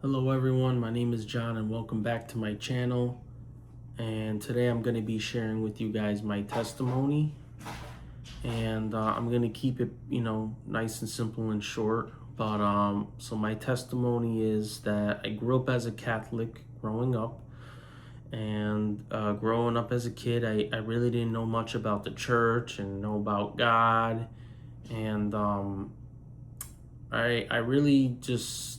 Hello everyone, my name is John and welcome back to my channel. And today I'm going to be sharing with you guys my testimony. And I'm going to keep it, nice and simple and short. So my testimony is that I grew up as a Catholic growing up. And growing up as a kid, I really didn't know much about the church and know about God. And I really just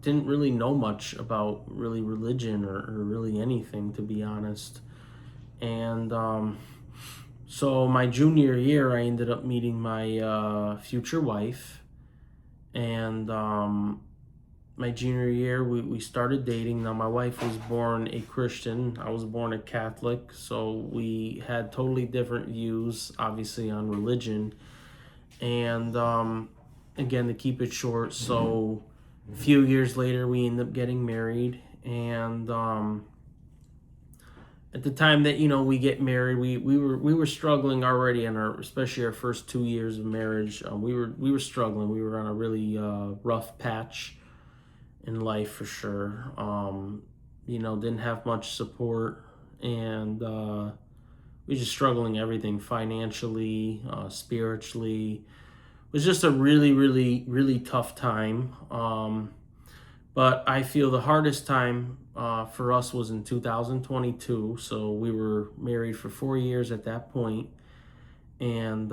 didn't really know much about really religion or really anything, to be honest. And so my junior year, I ended up meeting my future wife. And my junior year, we started dating. Now, my wife was born a Christian, I was born a Catholic. So we had totally different views, obviously, on religion. And again, to keep it short, so a few years later, we ended up getting married, and at the time that we get married, we were struggling already in our, especially our first 2 years of marriage. We were struggling. We were on a really rough patch in life for sure. Didn't have much support, and we were just struggling everything financially, spiritually. Was just a really, really, really tough time. But I feel the hardest time for us was in 2022. So we were married for 4 years at that point. And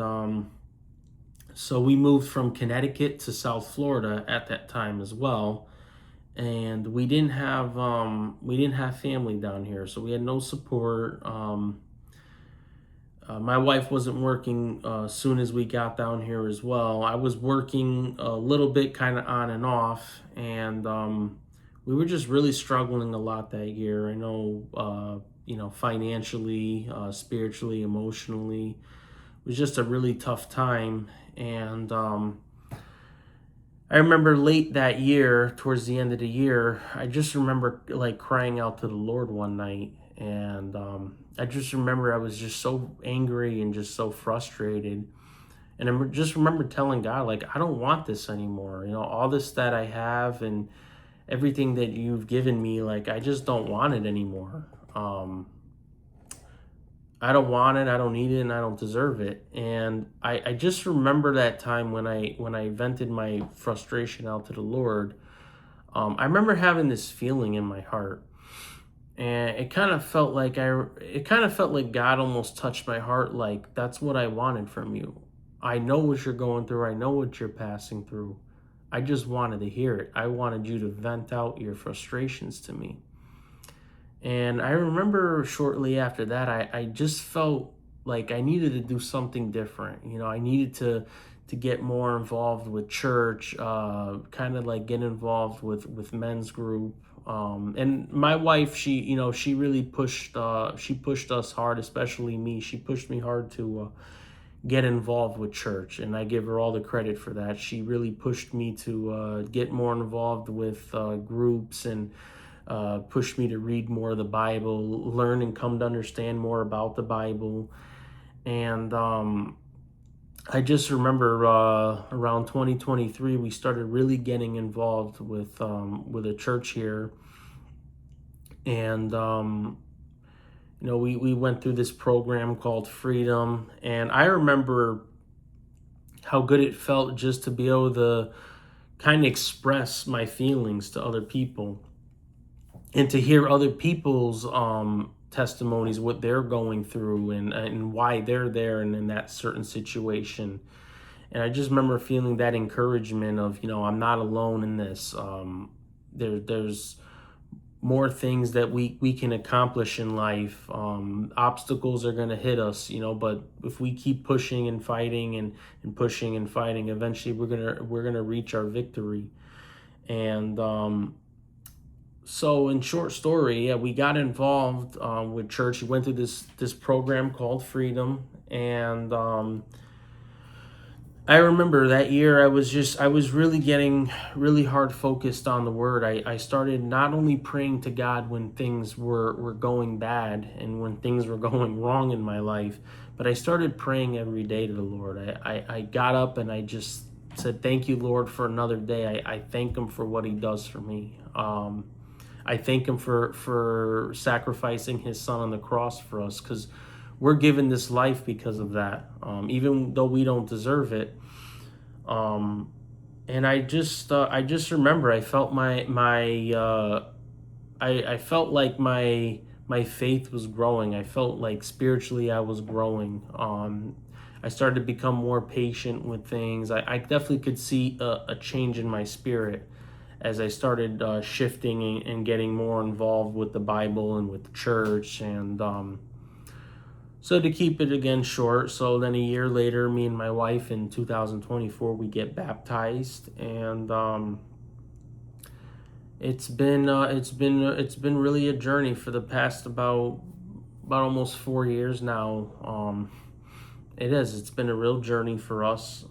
so we moved from Connecticut to South Florida at that time as well. And we didn't have family down here, so we had no support. My wife wasn't working as soon as we got down here as well. I was working a little bit, kind of on and off, and we were just really struggling a lot that year. I know, financially, spiritually, emotionally, it was just a really tough time. And I remember late that year, towards the end of the year, I just remember like crying out to the Lord one night. And I just remember I was just so angry and just so frustrated. And just remember telling God, like, I don't want this anymore. All this that I have and everything that you've given me, like, I just don't want it anymore. I don't want it, I don't need it, and I don't deserve it. And I just remember that time when I vented my frustration out to the Lord. I remember having this feeling in my heart, and it kind of felt like God almost touched my heart, like, that's what I wanted from you. I know what you're going through, I know what you're passing through. I just wanted to hear it. I wanted you to vent out your frustrations to me. And I remember shortly after that, I just felt like I needed to do something different. I needed to get more involved with church, kind of like get involved with men's group. And my wife, she really pushed us hard, especially me. She pushed me hard to get involved with church, and I give her all the credit for that. She really pushed me to get more involved with groups, and pushed me to read more of the Bible, learn and come to understand more about the Bible. And I just remember around 2023, we started really getting involved with a church here. And we went through this program called Freedom, and I remember how good it felt just to be able to kind of express my feelings to other people, and to hear other people's testimonies, what they're going through, and why they're there and in that certain situation. And I just remember feeling that encouragement of, I'm not alone in this. There's more things that we can accomplish in life. Obstacles are going to hit us, but if we keep pushing and fighting and pushing and fighting, eventually we're gonna reach our victory. And so, in short story, yeah, we got involved with church. We went through this program called Freedom. And I remember that year I was really getting really hard focused on the Word. I started not only praying to God when things were going bad and when things were going wrong in my life, but I started praying every day to the Lord. I got up and I just said, thank you, Lord, for another day. I thank him for what he does for me. I thank him for sacrificing his son on the cross for us, because we're given this life because of that, even though we don't deserve it. And I just remember I felt I felt like my faith was growing. I felt like spiritually I was growing. I started to become more patient with things. I definitely could see a change in my spirit as I started shifting and getting more involved with the Bible and with the church. And so to keep it again short, so then a year later, me and my wife in 2024, we get baptized, and it's been really a journey for the past about almost 4 years now. It is. It's been a real journey for us.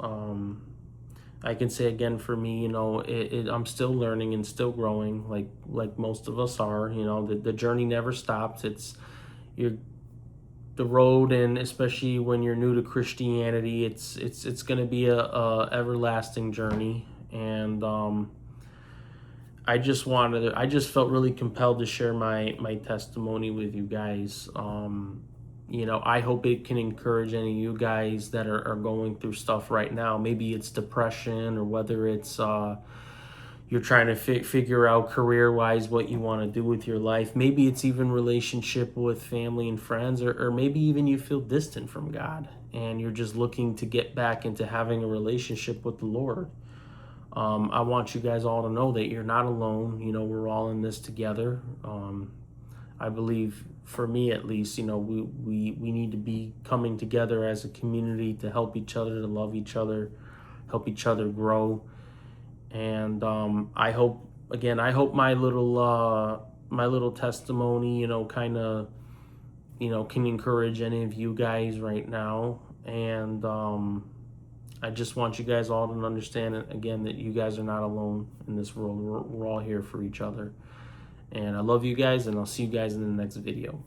I can say again for me, I'm still learning and still growing, like most of us are. The journey never stops. You're the road, and especially when you're new to Christianity, it's going to be a everlasting journey. And I just felt really compelled to share my testimony with you guys. I hope it can encourage any of you guys that are going through stuff right now. Maybe it's depression, or whether it's you're trying to figure out career-wise what you want to do with your life. Maybe it's even relationship with family and friends, or maybe even you feel distant from God and you're just looking to get back into having a relationship with the Lord. I want you guys all to know that you're not alone. We're all in this together. I believe, for me at least, we need to be coming together as a community to help each other, to love each other, help each other grow. And I hope my little testimony, kind of, can encourage any of you guys right now. And I just want you guys all to understand, again, that you guys are not alone in this world. We're all here for each other. And I love you guys, and I'll see you guys in the next video.